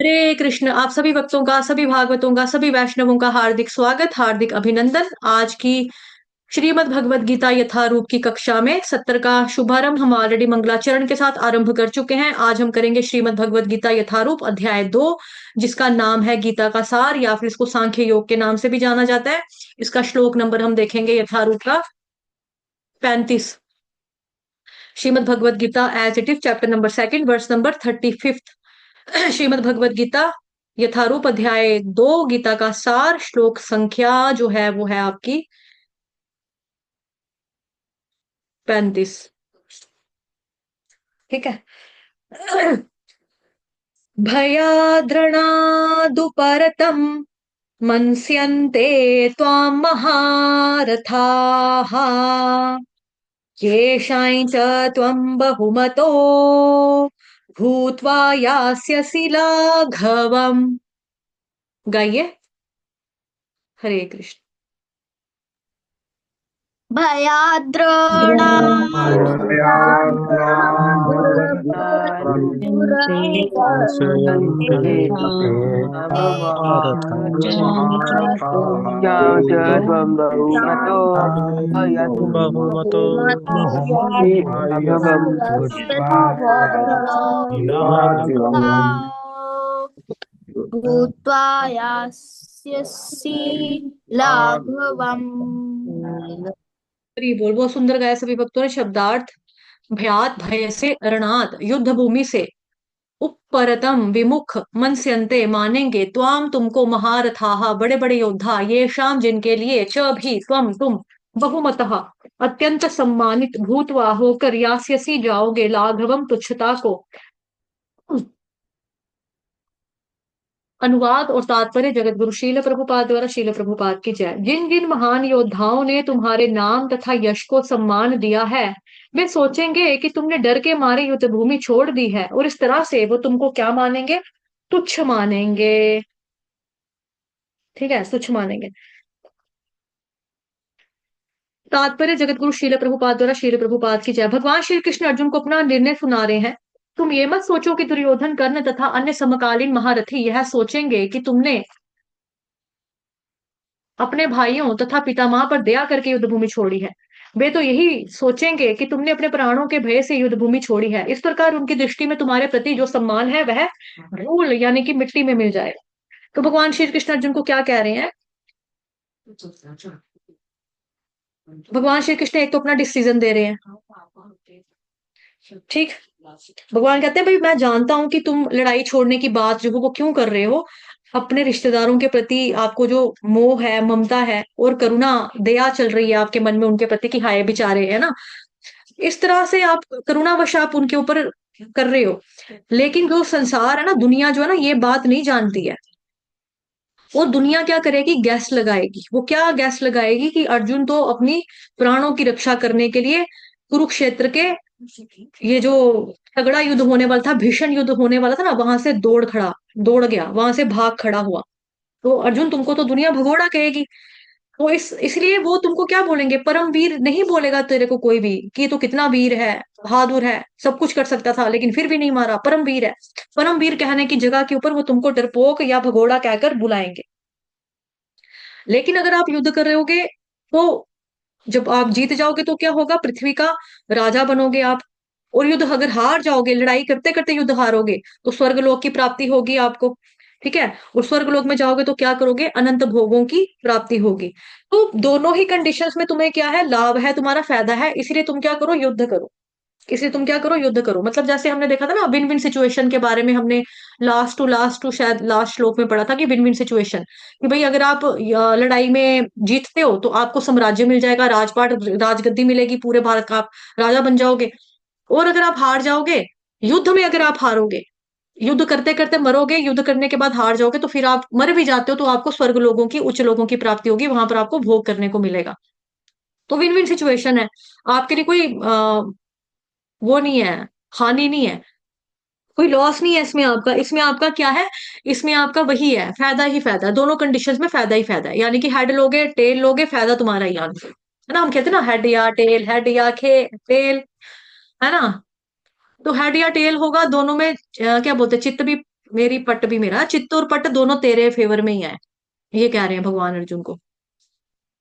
हरे कृष्ण। आप सभी भक्तों का, सभी भागवतों का, सभी वैष्णवों का हार्दिक स्वागत, हार्दिक अभिनंदन। आज की श्रीमद् भगवत गीता यथारूप की कक्षा में 70 का शुभारंभ हम ऑलरेडी मंगलाचरण के साथ आरंभ कर चुके हैं। आज हम करेंगे श्रीमद् भगवत गीता यथारूप अध्याय 2, जिसका नाम है गीता का सार या फिर इसको सांख्य योग के नाम से भी जाना जाता है। इसका श्लोक नंबर हम देखेंगे यथारूप का 35। Shrimad Bhagavad Gita as it is, chapter number 2, verse number 35। Shrimad Bhagavad Gita Yatharup अध्याय 2, गीता का सार, श्लोक संख्या जो है वो है आपकी 35। ठीक है। भयाद्रणादुपरतम् मन्स्यन्ते त्वां महारथाः येषां च त्वं बहुमतो भूत्वा यास्यसि लाघवम्। गाइए। हरे कृष्ण। संशयन्ते ते महारथाः बहुमतो भूत्वा यास्यसि लाघवम्। हरि बोल। बहुत सुंदर गाया सभी भक्तों ने। शब्दार्थ। भयात, भय से, रणात, युद्ध भूमि से, उपरतम, विमुख, मनस्यन्ते, मानेंगे, त्वाम, तुमको, महारथाः, बड़े बड़े योद्धा, ये शाम, जिनके लिए, च भी, त्वम, तुम, बहुमतः, अत्यंत सम्मानित, भूतवा, होकर, यास्यसी, जाओगे, लाघवम, तुच्छता को। अनुवाद और तात्पर्य जगत गुरु शील प्रभुपाद द्वारा। शील प्रभुपाद की जय। जिन जिन महान योद्धाओं ने तुम्हारे नाम तथा यश को सम्मान दिया है, वे सोचेंगे कि तुमने डर के मारे युद्ध भूमि छोड़ दी है, और इस तरह से वो तुमको क्या मानेंगे? तुच्छ मानेंगे। ठीक है, तुच्छ मानेंगे। तात्पर्य जगत गुरु शील प्रभुपाद द्वारा। शील प्रभुपाद की जय। भगवान श्री कृष्ण अर्जुन को अपना निर्णय सुना रहे हैं। तुम ये मत सोचो कि दुर्योधन, कर्ण तथा अन्य समकालीन महारथी यह सोचेंगे कि तुमने अपने भाइयों तथा पितामह पर दया करके युद्ध भूमि छोड़ी है। वे तो यही सोचेंगे कि तुमने अपने प्राणों के भय से युद्ध भूमि छोड़ी है। इस प्रकार उनकी दृष्टि में तुम्हारे प्रति जो सम्मान है वह धूल यानी कि मिट्टी में मिल जाएगा। तो भगवान श्री कृष्ण अर्जुन को क्या कह रहे हैं? भगवान श्री कृष्ण एक तो अपना डिसीजन दे रहे हैं। ठीक। भगवान कहते हैं भाई, मैं जानता हूं कि तुम लड़ाई छोड़ने की बात जो है वो क्यों कर रहे हो। अपने रिश्तेदारों के प्रति आपको जो मोह है, ममता है और करुणा, दया चल रही है आपके मन में उनके प्रति कि हाय बेचारे, है ना। इस तरह से आप करुणावश आप उनके ऊपर कर रहे हो। लेकिन जो संसार है ना, दुनिया जो है ना, ये बात नहीं जानती है। वो दुनिया क्या करेगी? गैस लगाएगी। वो क्या गैस लगाएगी कि अर्जुन तो अपनी प्राणों की रक्षा करने के लिए कुरुक्षेत्र के, ये जो तगड़ा युद्ध होने वाला था, भीषण युद्ध होने वाला था ना, वहां से दौड़ गया, वहां से भाग खड़ा हुआ। तो अर्जुन, तुमको तो दुनिया भगोड़ा कहेगी। तो इसलिए वो तुमको क्या बोलेंगे? परम वीर नहीं बोलेगा तेरे को कोई भी कि ये तो कितना वीर है, बहादुर है, सब कुछ कर सकता था लेकिन फिर भी नहीं मारा, परम वीर है। परम वीर कहने की जगह के ऊपर वो तुमको डरपोक या भगोड़ा कहकर बुलाएंगे। लेकिन अगर आप युद्ध कर रहे होगे तो जब आप जीत जाओगे तो क्या होगा? पृथ्वी का राजा बनोगे आप। और युद्ध अगर हार जाओगे, लड़ाई करते करते युद्ध हारोगे, तो स्वर्गलोक की प्राप्ति होगी आपको। ठीक है। और स्वर्गलोक में जाओगे तो क्या करोगे? अनंत भोगों की प्राप्ति होगी। तो दोनों ही कंडीशंस में तुम्हें क्या है? लाभ है, तुम्हारा फायदा है। इसलिए तुम क्या करो? युद्ध करो। इसलिए तुम क्या करो? युद्ध करो। मतलब जैसे हमने देखा था ना, विन विन सिचुएशन के बारे में हमने लास्ट टू शायद लास्ट श्लोक में पढ़ा था कि विन विन सिचुएशन, कि भाई अगर आप लड़ाई में जीतते हो तो आपको साम्राज्य मिल जाएगा, राजपाट, राजगद्दी मिलेगी, पूरे भारत का आप राजा बन जाओगे। और अगर आप हार जाओगे, युद्ध में अगर आप हारोगे, युद्ध करते करते मरोगे, युद्ध करने के बाद हार जाओगे, तो फिर आप मर भी जाते हो तो आपको स्वर्ग लोगों की, उच्च लोगों की प्राप्ति होगी, वहां पर आपको भोग करने को मिलेगा। तो विन विन सिचुएशन है। आपके लिए कोई वो नहीं है, हानि नहीं है, कोई लॉस नहीं है इसमें आपका। इसमें आपका क्या है? इसमें आपका वही है, फायदा ही फायदा है। दोनों कंडीशंस में फायदा ही फायदा है। यानी कि हेड लोगे, टेल लोगे, फायदा तुम्हारा ही आगे है ना। हम कहते हैं ना, हेड या खे टेल, है ना। तो हेड या टेल होगा दोनों में। क्या बोलते हैं, चित्त भी मेरी पट भी मेरा, चित्त और पट दोनों तेरे फेवर में ही है, ये कह रहे हैं भगवान अर्जुन को।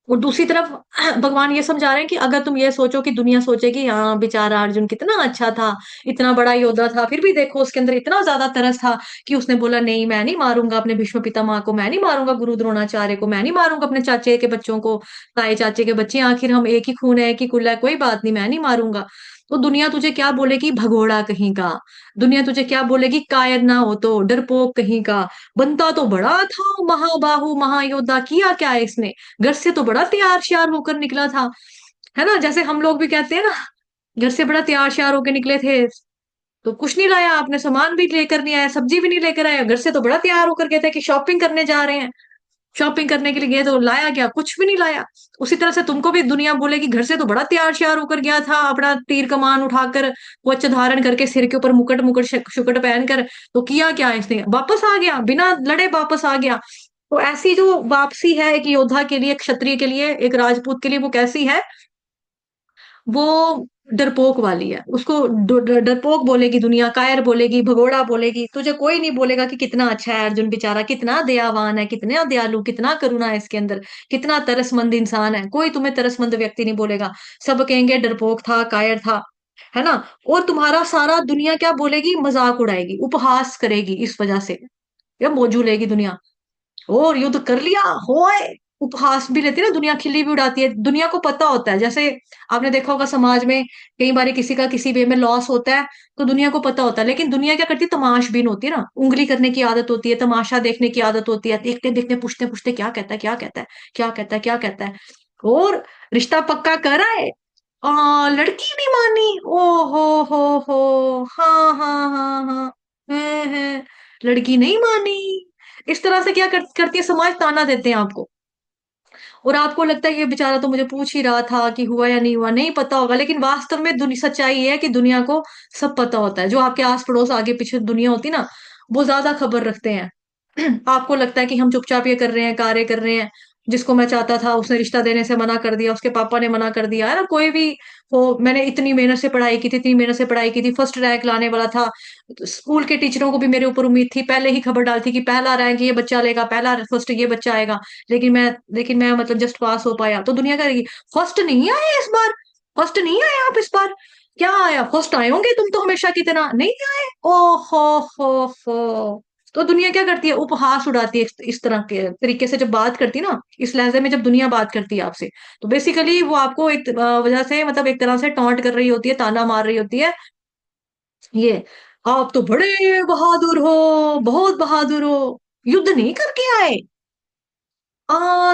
और दूसरी तरफ भगवान ये समझा रहे हैं कि अगर तुम ये सोचो कि दुनिया सोचेगी हाँ बेचारा अर्जुन कितना अच्छा था, इतना बड़ा योद्धा था, फिर भी देखो उसके अंदर इतना ज्यादा तरस था कि उसने बोला नहीं मैं नहीं मारूंगा अपने भीष्म पितामह को, मैं नहीं मारूंगा गुरु द्रोणाचार्य को, मैं नहीं मारूंगा अपने चाचे के बच्चों को, ताए चाचे के बच्चे, आखिर हम एक ही खून है, एक ही कुल है, कोई बात नहीं, मैं नहीं मारूंगा। तो दुनिया तुझे क्या बोलेगी, भगोड़ा कहीं का। दुनिया तुझे क्या बोलेगी, कायर ना हो तो, डरपोक कहीं का। बनता तो बड़ा था महाबाहु महायोद्धा, किया क्या है इसने, घर से तो बड़ा तैयार श्यार होकर निकला था, है ना, जैसे हम लोग भी कहते हैं ना, घर से बड़ा तैयार श्यार होकर निकले थे, तो कुछ नहीं लाया आपने, सामान भी लेकर नहीं आया, सब्जी भी नहीं लेकर आया, घर से तो बड़ा तैयार होकर गए थे कि शॉपिंग करने जा रहे हैं, शॉपिंग करने के लिए गए तो लाया क्या, कुछ भी नहीं लाया। उसी तरह से तुमको भी दुनिया बोलेगी घर से तो बड़ा तैयार श्यार होकर गया था, अपना तीर कमान उठाकर, वच्च धारण करके, सिर के ऊपर मुकुट मुकुट शुकुट पहनकर, तो किया क्या इसने, वापस आ गया, बिना लड़े वापस आ गया। तो ऐसी जो वापसी है एक योद्धा के लिए, एक क्षत्रिय के लिए, एक राजपूत के लिए, वो कैसी है, वो डरपोक वाली है। उसको डरपोक बोलेगी दुनिया, कायर बोलेगी, भगोड़ा बोलेगी, तुझे कोई नहीं बोलेगा कि कितना अच्छा है अर्जुन बेचारा, कितना दयावान है, कितना दयालु, कितना करुणा है इसके अंदर, कितना तरसमंद इंसान है, कोई तुम्हें तरसमंद व्यक्ति नहीं बोलेगा। सब कहेंगे डरपोक था, कायर था, है ना। और तुम्हारा सारा दुनिया क्या बोलेगी, मजाक उड़ाएगी, उपहास करेगी, इस वजह से ये मौजू लेगी दुनिया। और युद्ध कर लिया होए, उपहास भी लेती है ना दुनिया, खिल्ली भी उड़ाती है, दुनिया को पता होता है, जैसे आपने देखा होगा समाज में कई बार किसी का किसी वे में लॉस होता है, तो दुनिया को पता होता है, लेकिन दुनिया क्या करती है, तमाशबीन होती है ना, उंगली करने की आदत होती है, तमाशा देखने की आदत होती है, देखते देखते पूछते पूछते क्या कहता है, क्या कहता है, क्या कहता है, क्या कहता है। और रिश्ता पक्का कर आए, लड़की नहीं मानी, ओ हो, हाँ हाँ हाँ हाँ, है, लड़की नहीं मानी। इस तरह से क्या करती है समाज, ताना देते हैं आपको, और आपको लगता है ये बेचारा तो मुझे पूछ ही रहा था कि हुआ या नहीं हुआ, नहीं पता होगा, लेकिन वास्तव में सच्चाई ये है कि दुनिया को सब पता होता है, जो आपके आस पड़ोस आगे पीछे दुनिया होती ना, वो ज्यादा खबर रखते हैं। आपको लगता है कि हम चुपचाप ये कर रहे हैं, कार्य कर रहे हैं, जिसको मैं चाहता था उसने रिश्ता देने से मना कर दिया, उसके पापा ने मना कर दिया, है ना, कोई भी हो, मैंने इतनी मेहनत से पढ़ाई की थी, इतनी मेहनत से पढ़ाई की थी, फर्स्ट रैंक लाने वाला था, तो स्कूल के टीचरों को भी मेरे ऊपर उम्मीद थी, पहले ही खबर डाली थी कि पहला रैंक ये बच्चा लेगा, पहला फर्स्ट ये बच्चा आएगा, लेकिन मैं मतलब जस्ट पास हो पाया, तो दुनिया करेगी फर्स्ट नहीं आए इस बार, फर्स्ट नहीं आए आप इस बार, क्या आया, फर्स्ट आए होंगे तुम तो हमेशा की तरह, नहीं आए, ओ हो। तो दुनिया क्या करती है, उपहास उड़ाती है, इस तरह के तरीके से जब बात करती है ना, इस लहजे में जब दुनिया बात करती है आपसे, तो बेसिकली वो आपको एक वजह से, मतलब एक तरह से टॉन्ट कर रही होती है, ताना मार रही होती है, ये आप तो बड़े बहादुर हो, बहुत बहादुर हो, युद्ध नहीं करके आए,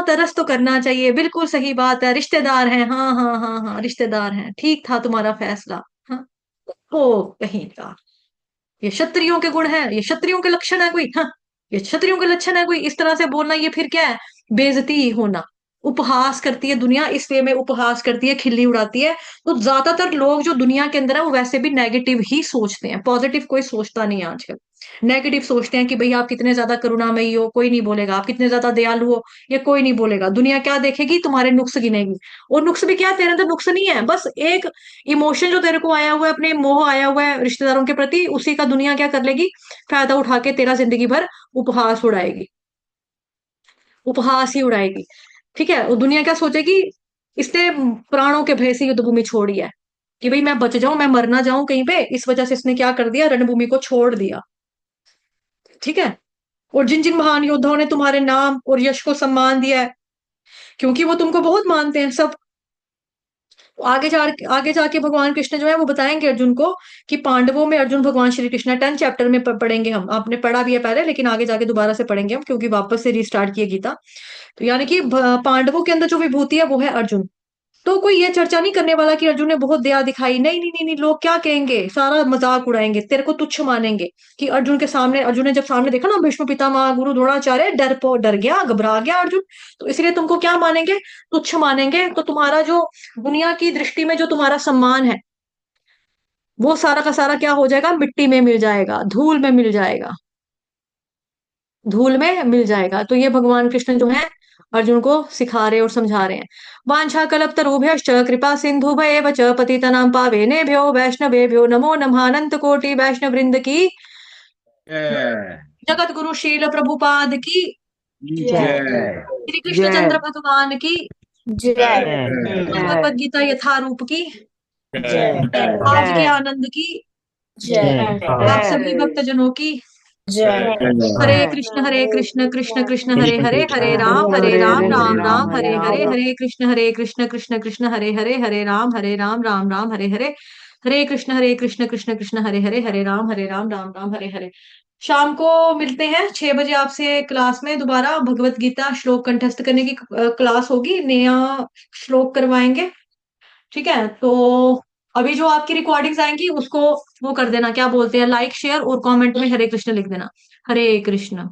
तरस तो करना चाहिए, बिल्कुल सही बात है, रिश्तेदार हैं, हाँ हाँ हाँ हाँ रिश्तेदार हैं, ठीक था तुम्हारा फैसला, हाँ, ओ कहीं का, ये क्षत्रियों के गुण है, ये क्षत्रियों के लक्षण है कोई, हाँ, ये क्षत्रियों के लक्षण है कोई, इस तरह से बोलना, ये फिर क्या है, बेइज्जती होना। उपहास करती है दुनिया, इस वे में उपहास करती है, खिल्ली उड़ाती है। तो ज्यादातर लोग जो दुनिया के अंदर है वो वैसे भी नेगेटिव ही सोचते हैं, पॉजिटिव कोई सोचता नहीं है आजकल। नेगेटिव सोचते हैं कि भाई आप कितने ज्यादा करुणामयी हो, कोई नहीं बोलेगा, आप कितने ज्यादा दयालु हो, ये कोई नहीं बोलेगा, दुनिया क्या देखेगी, तुम्हारे नुक्स गिनेगी। और नुक्स भी क्या, तेरे अंदर नुक्स नहीं है, बस एक इमोशन जो तेरे को आया हुआ है, अपने मोह आया हुआ है रिश्तेदारों के प्रति, उसी का दुनिया क्या कर लेगी, फायदा उठा के तेरा जिंदगी भर उपहास उड़ाएगी, उपहास ही उड़ाएगी। ठीक है, और दुनिया क्या सोचेगी, इसने प्राणों के भय से युद्ध भूमि छोड़ी है, कि भाई मैं बच जाऊं, मैं मर ना जाऊं कहीं पे, इस वजह से इसने क्या कर दिया, रणभूमि को छोड़ दिया। ठीक है, और जिन जिन महान योद्धाओं ने तुम्हारे नाम और यश को सम्मान दिया है, क्योंकि वो तुमको बहुत मानते हैं सब, आगे जाके भगवान कृष्ण जो है वो बताएंगे अर्जुन को कि पांडवों में अर्जुन भगवान श्री कृष्ण है, 10 चैप्टर में पढ़ेंगे हम, आपने पढ़ा भी है पहले, लेकिन आगे जाके दोबारा से पढ़ेंगे हम, क्योंकि वापस से रिस्टार्ट किए गीता। तो यानी कि पांडवों के अंदर जो विभूति है वो है अर्जुन। तो कोई ये चर्चा नहीं करने वाला कि अर्जुन ने बहुत दया दिखाई, नहीं नहीं नहीं नहीं, लोग क्या कहेंगे, सारा मजाक उड़ाएंगे, तेरे को तुच्छ मानेंगे, कि अर्जुन के सामने, अर्जुन ने जब सामने देखा ना भीष्म पितामह गुरु द्रोणाचार्य, डर गया, घबरा गया अर्जुन, तो इसलिए तुमको क्या मानेंगे, तुच्छ मानेंगे। तो तुम्हारा जो दुनिया की दृष्टि में जो तुम्हारा सम्मान है, वो सारा का सारा क्या हो जाएगा, मिट्टी में मिल जाएगा, धूल में मिल जाएगा, धूल में मिल जाएगा। तो ये भगवान कृष्ण जो है अर्जुन को सिखा रहे और समझा रहे हैं। वांछा कल्पतरुभ्यश्च कृपा सिंधुभ्येव च पतितनां पावनेभ्यो वैष्णवेभ्यो नमो नमः। अनंत कोटि वैष्णव वृंद की जय। जगत गुरु शील प्रभुपाद की, जय श्री कृष्ण चंद्र भगवान की, जय भगवत गीता यथारूप की, जय आज के आनंद की, जय आप सभी भक्तजनों की। जय हरे कृष्ण कृष्ण कृष्ण हरे हरे, हरे राम राम राम हरे हरे, हरे कृष्ण कृष्ण कृष्ण हरे हरे, हरे राम राम राम हरे हरे, हरे कृष्ण कृष्ण कृष्ण हरे राम राम हरे हरे। शाम को मिलते हैं 6 बजे आपसे क्लास में दोबारा, भगवत गीता श्लोक कंठस्थ करने की क्लास होगी, नया श्लोक करवाएंगे। ठीक है, तो अभी जो आपकी रिकॉर्डिंग्स आएंगी उसको वो कर देना, क्या बोलते हैं, लाइक शेयर और कमेंट में हरे कृष्ण लिख देना। हरे कृष्ण।